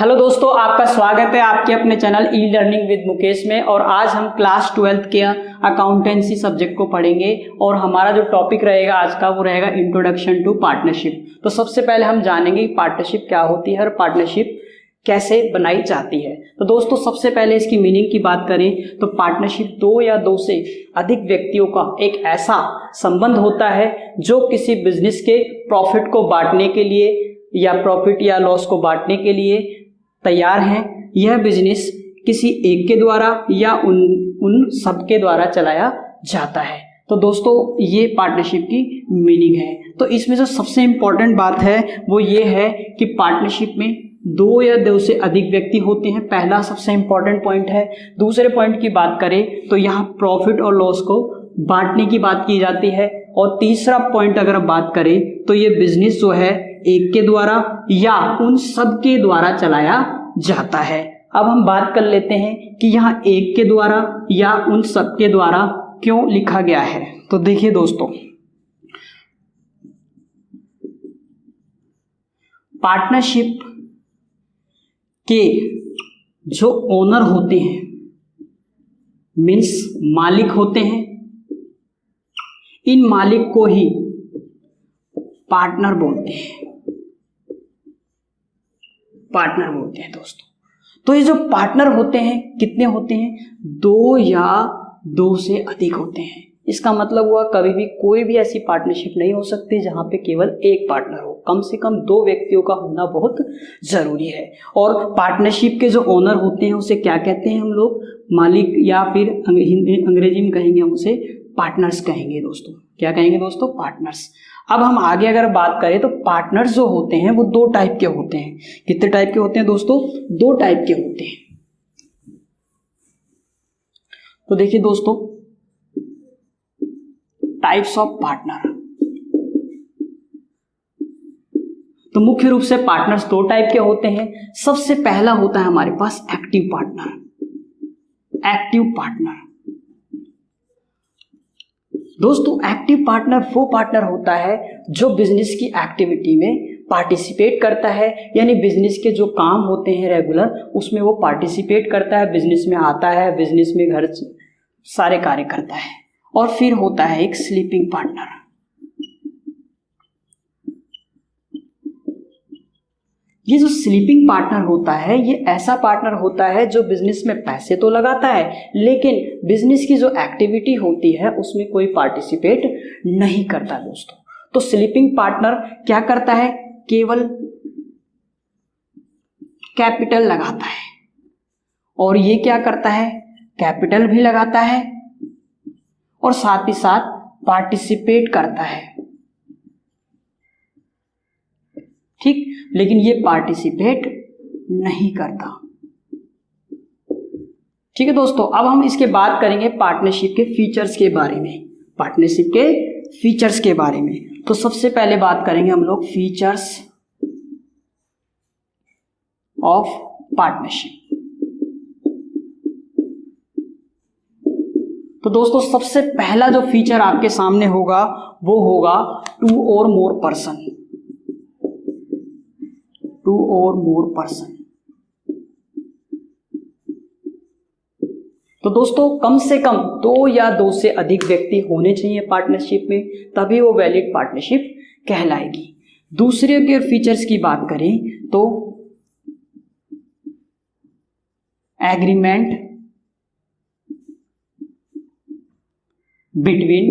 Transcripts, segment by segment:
Hello दोस्तों, आपका स्वागत है आपके अपने channel e learning with Mukesh में। और आज हम क्लास 12th के अकाउंटेंसी सब्जेक्ट को पढ़ेंगे और हमारा जो टॉपिक रहेगा आज का वो रहेगा इंट्रोडक्शन टू पार्टनरशिप। तो सबसे पहले हम जानेंगे पार्टनरशिप क्या होती है और पार्टनरशिप कैसे बनाई जाती है। तो दोस्तों सबसे पहले इसकी मीनिंग की बात करें तो पार्टनरशिप दो या दो से अधिक व्यक्तियों का एक ऐसा संबंध होता है जो किसी बिजनेस के प्रॉफिट को बांटने के लिए या प्रॉफिट या लॉस को बांटने के लिए तैयार हैं। यह बिजनेस किसी एक के द्वारा या उन सब के द्वारा चलाया जाता है। तो दोस्तों ये पार्टनरशिप की मीनिंग है। तो इसमें जो सबसे इम्पोर्टेंट बात है वो ये है कि पार्टनरशिप में दो या दो से अधिक व्यक्ति होते हैं, पहला सबसे इम्पोर्टेंट पॉइंट है। दूसरे पॉइंट की बात करें तो यहाँ प्रॉफिट और लॉस को बांटने की बात की जाती है। और तीसरा पॉइंट अगर बात करें तो ये बिजनेस जो है एक के द्वारा या उन सब के द्वारा चलाया जाता है। अब हम बात कर लेते हैं कि यहाँ एक के द्वारा या उन सब के द्वारा क्यों लिखा गया है। तो देखिए दोस्तों, पार्टनरशिप के जो ओनर होते हैं मीन्स मालिक होते हैं, इन मालिक को ही पार्टनर बोलते हैं। पार्टनर बोलते हैं दोस्तों। तो ये जो पार्टनर होते हैं कितने होते हैं? दो या दो से अधिक होते हैं। इसका मतलब हुआ कभी भी कोई भी ऐसी पार्टनरशिप नहीं हो सकती जहां पे केवल एक पार्टनर हो, कम से कम दो व्यक्तियों का होना बहुत जरूरी है। और पार्टनरशिप के जो ओनर होते हैं उसे क्या कहते हैं हम लोग? मालिक, या फिर अंग्रेजी में कहेंगे हम उसे पार्टनर्स कहेंगे दोस्तों। क्या कहेंगे दोस्तों? पार्टनर्स। अब हम आगे अगर बात करें तो पार्टनर्स जो होते हैं वो दो टाइप के होते हैं। कितने टाइप के होते हैं दोस्तों? दो टाइप के होते हैं। तो देखिए दोस्तों, टाइप्स ऑफ पार्टनर। तो मुख्य रूप से पार्टनर्स दो टाइप के होते हैं। सबसे पहला होता है हमारे पास एक्टिव पार्टनर। एक्टिव पार्टनर दोस्तों, एक्टिव पार्टनर वो पार्टनर होता है जो बिजनेस की एक्टिविटी में पार्टिसिपेट करता है, यानी बिजनेस के जो काम होते हैं रेगुलर उसमें वो पार्टिसिपेट करता है, बिजनेस में आता है, बिजनेस में घर सारे कार्य करता है। और फिर होता है एक स्लीपिंग पार्टनर। ये जो स्लीपिंग पार्टनर होता है ये ऐसा पार्टनर होता है जो बिजनेस में पैसे तो लगाता है लेकिन बिजनेस की जो एक्टिविटी होती है उसमें कोई पार्टिसिपेट नहीं करता दोस्तों। तो स्लीपिंग पार्टनर क्या करता है? केवल कैपिटल लगाता है। और ये क्या करता है? कैपिटल भी लगाता है और साथ ही साथ पार्टिसिपेट करता है। ठीक, लेकिन ये पार्टिसिपेट नहीं करता। ठीक है दोस्तों, अब हम इसके बात करेंगे पार्टनरशिप के फीचर्स के बारे में। पार्टनरशिप के फीचर्स के बारे में तो सबसे पहले बात करेंगे हम लोग फीचर्स ऑफ पार्टनरशिप। तो दोस्तों सबसे पहला जो फीचर आपके सामने होगा वो होगा टू और मोर पर्सन। टू और मोर पर्सन। तो दोस्तों कम से कम दो या दो से अधिक व्यक्ति होने चाहिए पार्टनरशिप में, तभी वो वैलिड पार्टनरशिप कहलाएगी। दूसरे के फीचर्स की बात करें तो एग्रीमेंट बिटवीन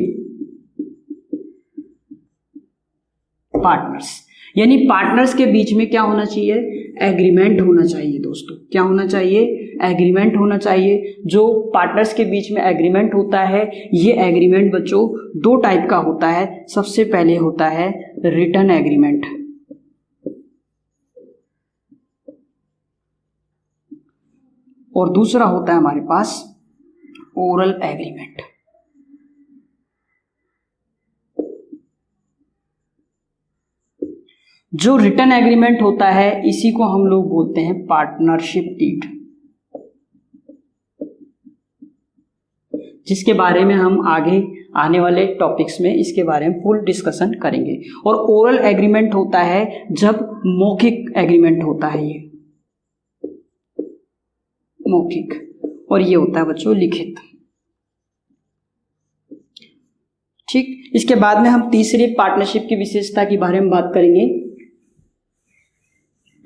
पार्टनर्स, यानी पार्टनर्स के बीच में क्या होना चाहिए? एग्रीमेंट होना चाहिए दोस्तों। क्या होना चाहिए? एग्रीमेंट होना चाहिए। जो पार्टनर्स के बीच में एग्रीमेंट होता है ये एग्रीमेंट बच्चों दो टाइप का होता है। सबसे पहले होता है रिटन एग्रीमेंट और दूसरा होता है हमारे पास ओरल एग्रीमेंट। जो रिटन एग्रीमेंट होता है इसी को हम लोग बोलते हैं पार्टनरशिप डीड, जिसके बारे में हम आगे आने वाले टॉपिक्स में इसके बारे में फुल डिस्कशन करेंगे। और ओरल एग्रीमेंट होता है जब मौखिक एग्रीमेंट होता है ये, मौखिक, और ये होता है बच्चों लिखित। ठीक, इसके बाद में हम तीसरी पार्टनरशिप की विशेषता के बारे में बात करेंगे।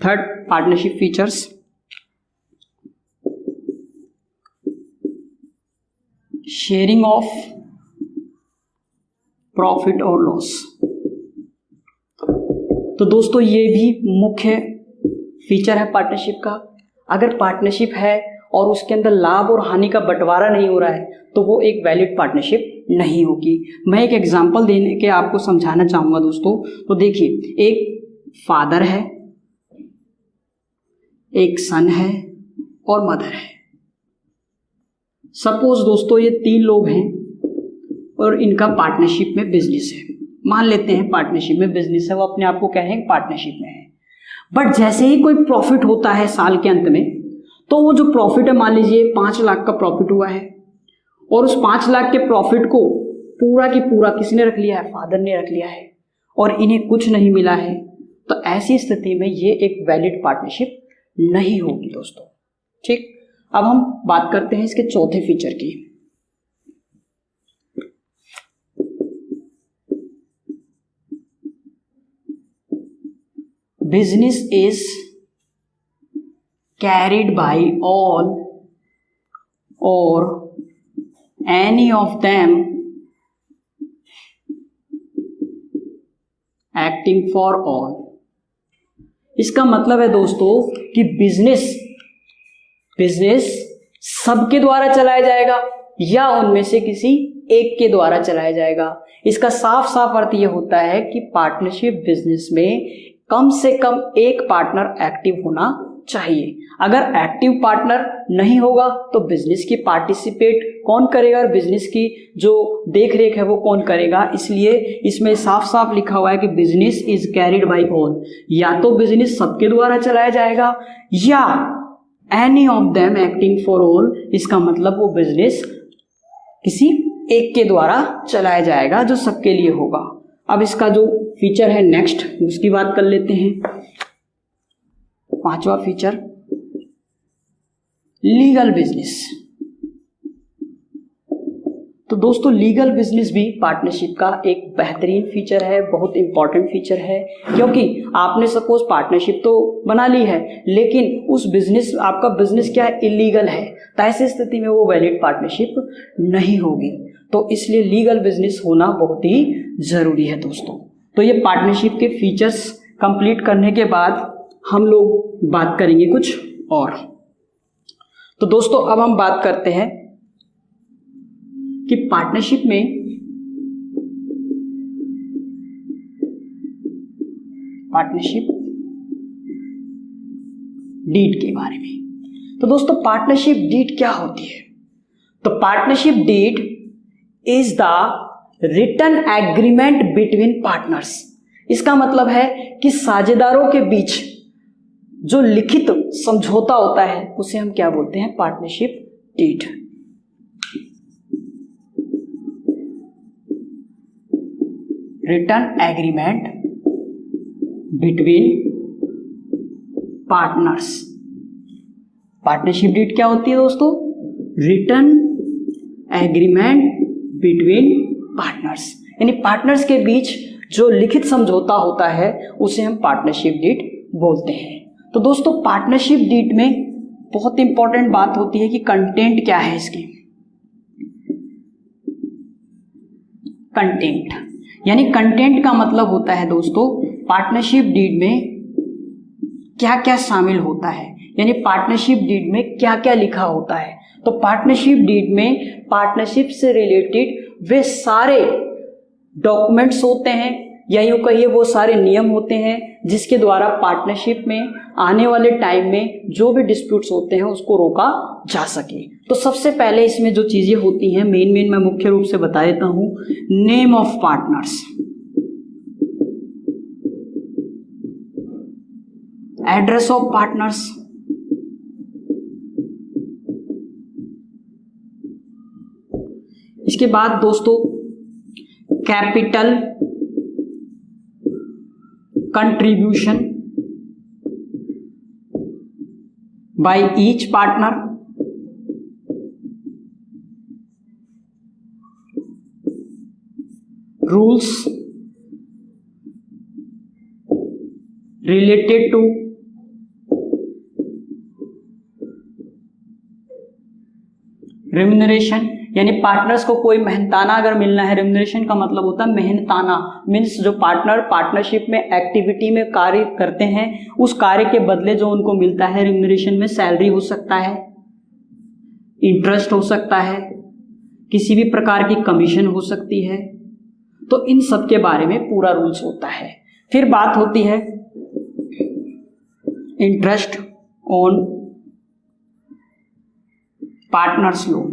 Third partnership features, sharing of profit और लॉस। तो दोस्तों ये भी मुख्य फीचर है पार्टनरशिप का। अगर पार्टनरशिप है और उसके अंदर लाभ और हानि का बंटवारा नहीं हो रहा है तो वो एक वैलिड पार्टनरशिप नहीं होगी। मैं एक एग्जांपल देने के आपको समझाना चाहूंगा दोस्तों। तो देखिए, एक फादर है, एक सन है और मदर है। सपोज दोस्तों ये 3 लोग हैं और इनका पार्टनरशिप में बिजनेस है। मान लेते हैं पार्टनरशिप में बिजनेस है, वो अपने आप को कह रहे हैं पार्टनरशिप में है। बट जैसे ही कोई प्रॉफिट होता है साल के अंत में, तो वो जो प्रॉफिट है, मान लीजिए 5 लाख का प्रॉफिट हुआ है और उस 5 लाख के प्रॉफिट को पूरा की पूरा किसने रख लिया है? फादर ने रख लिया है, और इन्हें कुछ नहीं मिला है। तो ऐसी स्थिति में ये एक वैलिड पार्टनरशिप नहीं होगी दोस्तों। ठीक, अब हम बात करते हैं इसके चौथे फीचर की। Business is carried by all और any of them acting for all. इसका मतलब है दोस्तों कि बिजनेस सबके द्वारा चलाया जाएगा या उनमें से किसी एक के द्वारा चलाया जाएगा। इसका साफ साफ अर्थ यह होता है कि पार्टनरशिप बिजनेस में कम से कम एक पार्टनर एक्टिव होना चाहिए। अगर एक्टिव पार्टनर नहीं होगा तो बिजनेस की पार्टिसिपेट कौन करेगा और बिजनेस की जो देख रेख है वो कौन करेगा। इसलिए इसमें साफ साफ लिखा हुआ है कि business is carried by all. या तो बिजनेस सबके द्वारा चलाया जाएगा या any of them acting for all. इसका मतलब वो बिजनेस किसी एक के द्वारा चलाया जाएगा जो सबके लिए होगा। अब इसका जो फीचर है नेक्स्ट, उसकी बात कर लेते हैं। 5वां फीचर, लीगल बिजनेस। तो दोस्तों लीगल बिजनेस भी पार्टनरशिप का एक बेहतरीन फीचर है, बहुत इंपॉर्टेंट फीचर है। क्योंकि आपने सपोज पार्टनरशिप तो बना ली है लेकिन उस बिजनेस, आपका बिजनेस क्या है, इलीगल है, तो ऐसी स्थिति में वो वैलिड पार्टनरशिप नहीं होगी। तो इसलिए लीगल बिजनेस होना बहुत ही जरूरी है दोस्तों। तो ये पार्टनरशिप के फीचर्स कंप्लीट करने के बाद हम लोग बात करेंगे कुछ और। तो दोस्तों अब हम बात करते हैं कि पार्टनरशिप डीड के बारे में। तो दोस्तों पार्टनरशिप डीड क्या होती है? तो partnership deed is the written agreement between partners. इसका मतलब है कि साझेदारों के बीच जो लिखित समझौता होता है उसे हम क्या बोलते हैं? Partnership deed. Written agreement between partners. Partnership deed क्या होती है दोस्तों? रिटन एग्रीमेंट बिटवीन पार्टनर्स, यानी पार्टनर्स के बीच जो लिखित समझौता होता है उसे हम पार्टनरशिप डीड बोलते हैं। तो दोस्तों पार्टनरशिप डीड में बहुत इंपॉर्टेंट बात होती है कि कंटेंट क्या है इसकी। कंटेंट यानी कंटेंट का मतलब होता है दोस्तों पार्टनरशिप डीड में क्या क्या शामिल होता है, यानी पार्टनरशिप डीड में क्या क्या लिखा होता है। तो पार्टनरशिप डीड में पार्टनरशिप से रिलेटेड वे सारे डॉक्यूमेंट्स होते हैं या यूं कहिए वो सारे नियम होते हैं जिसके द्वारा पार्टनरशिप में आने वाले टाइम में जो भी डिस्प्यूट्स होते हैं उसको रोका जा सके। तो सबसे पहले इसमें जो चीजें होती हैं मेन मैं मुख्य रूप से बता देता हूं। Name of partners, address of partners, इसके बाद दोस्तों capital contribution by each partner, rules related to remuneration, यानी पार्टनर्स को कोई मेहनताना अगर मिलना है, रेम्यूनरेशन का मतलब होता है मेहनताना, मीन्स जो पार्टनर पार्टनरशिप में एक्टिविटी में कार्य करते हैं उस कार्य के बदले जो उनको मिलता है रेम्यूनरेशन में सैलरी हो सकता है, इंटरेस्ट हो सकता है, किसी भी प्रकार की कमीशन हो सकती है। तो इन सब के बारे में पूरा रूल्स होता है। फिर बात होती है इंटरेस्ट ऑन पार्टनर्स लोन।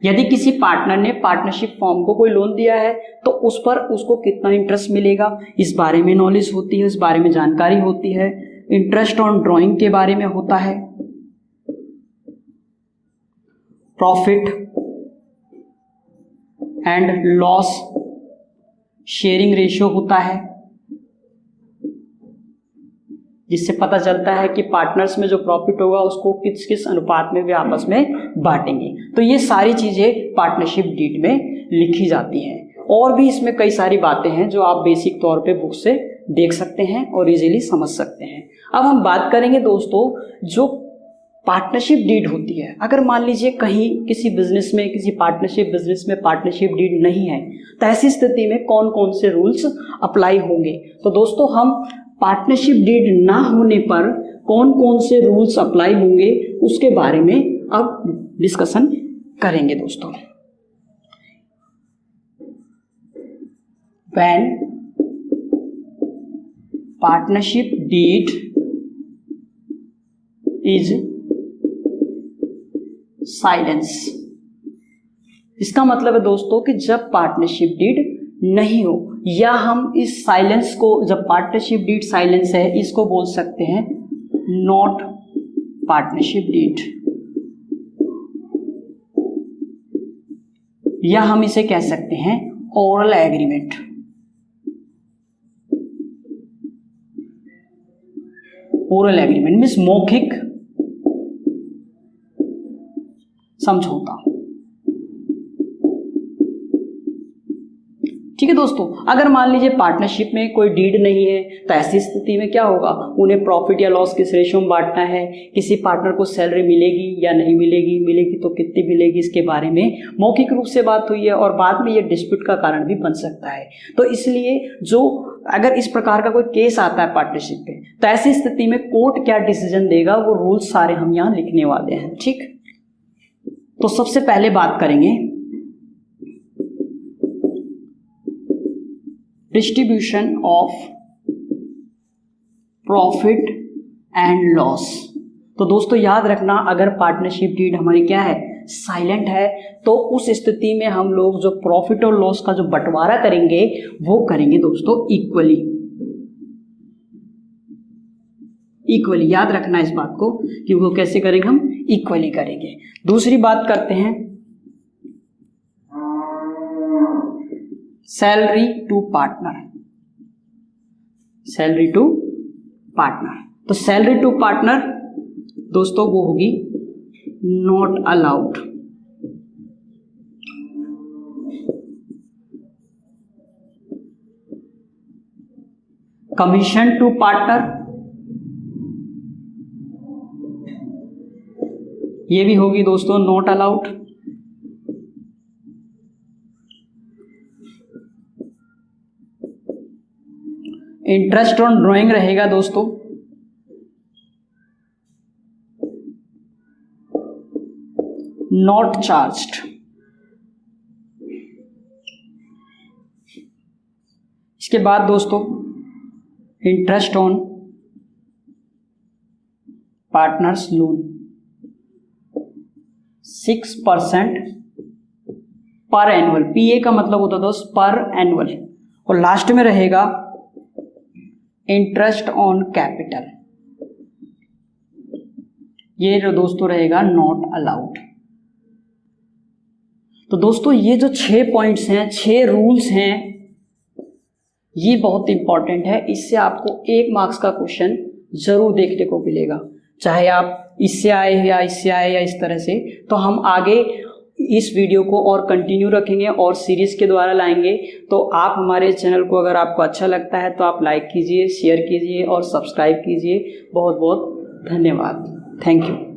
यदि किसी पार्टनर ने पार्टनरशिप फॉर्म को कोई लोन दिया है तो उस पर उसको कितना इंटरेस्ट मिलेगा, इस बारे में नॉलेज होती है, इस बारे में जानकारी होती है। इंटरेस्ट ऑन ड्राइंग के बारे में होता है, profit and loss sharing ratio होता है, जिससे पता चलता है कि पार्टनर्स में जो प्रॉफिट होगा उसको किस किस अनुपात में वे आपस में बांटेंगे। तो ये सारी चीजें पार्टनरशिप डीड में लिखी जाती हैं। और भी इसमें कई सारी बातें हैं जो आप बेसिक तौर पे बुक से देख सकते हैं और इजीली समझ सकते हैं। अब हम बात करेंगे दोस्तों, जो पार्टनरशिप डीड होती है, अगर मान लीजिए कहीं किसी बिजनेस में, किसी पार्टनरशिप बिजनेस में पार्टनरशिप डीड नहीं है, तो ऐसी स्थिति में कौन कौन से रूल्स अप्लाई होंगे। तो दोस्तों हम पार्टनरशिप डीड ना होने पर कौन कौन से रूल्स अप्लाई होंगे उसके बारे में अब डिस्कशन करेंगे दोस्तों। When partnership deed is silence, इसका मतलब है दोस्तों कि जब पार्टनरशिप डीड नहीं हो, या हम इस साइलेंस को, जब पार्टनरशिप डीड साइलेंस है, इसको बोल सकते हैं नॉट पार्टनरशिप डीड, या हम इसे कह सकते हैं oral agreement. Oral agreement means मौखिक समझौता। ठीक है दोस्तों, अगर मान लीजिए पार्टनरशिप में कोई डीड नहीं है तो ऐसी स्थिति में क्या होगा, उन्हें प्रॉफिट या लॉस किस रेशियो में बांटना है, किसी पार्टनर को सैलरी मिलेगी या नहीं मिलेगी, मिलेगी तो कितनी मिलेगी, इसके बारे में मौखिक रूप से बात हुई है और बाद में ये डिस्प्यूट का कारण भी बन सकता है। तो इसलिए जो अगर इस प्रकार का कोई केस आता है पार्टनरशिप पे, तो ऐसी स्थिति में कोर्ट क्या डिसीजन देगा वो रूल्स सारे हम यहाँ लिखने वाले हैं। ठीक, तो सबसे पहले बात करेंगे distribution of profit and loss. तो दोस्तों याद रखना, अगर पार्टनरशिप डीड हमारी क्या है, साइलेंट है, तो उस स्थिति में हम लोग जो प्रॉफिट और लॉस का जो बंटवारा करेंगे वो करेंगे दोस्तों इक्वली। इक्वली याद रखना इस बात को कि वो कैसे करेंगे, हम इक्वली करेंगे। दूसरी बात करते हैं salary to partner. Salary to partner, तो सैलरी टू पार्टनर दोस्तों वो होगी not allowed. Commission to partner ये भी होगी दोस्तों not allowed. Interest on drawing रहेगा दोस्तों नॉट चार्ज्ड। इसके बाद दोस्तों इंटरेस्ट ऑन पार्टनर्स लोन 6% पर एनुअल। पीए का मतलब होता है दोस्त पर एनुअल। और लास्ट में रहेगा इंटरेस्ट ऑन कैपिटल, ये जो दोस्तों रहेगा नॉट अलाउड। तो दोस्तों ये जो 6 पॉइंट्स हैं, 6 रूल्स हैं, ये बहुत इंपॉर्टेंट है। इससे आपको 1 मार्क्स का क्वेश्चन जरूर देखने को मिलेगा, चाहे आप इससे आए या इससे आए या इस तरह से। तो हम आगे इस वीडियो को और कंटिन्यू रखेंगे और सीरीज़ के द्वारा लाएंगे। तो आप हमारे चैनल को अगर आपको अच्छा लगता है तो आप लाइक कीजिए, शेयर कीजिए और सब्सक्राइब कीजिए। बहुत बहुत धन्यवाद। Thank you.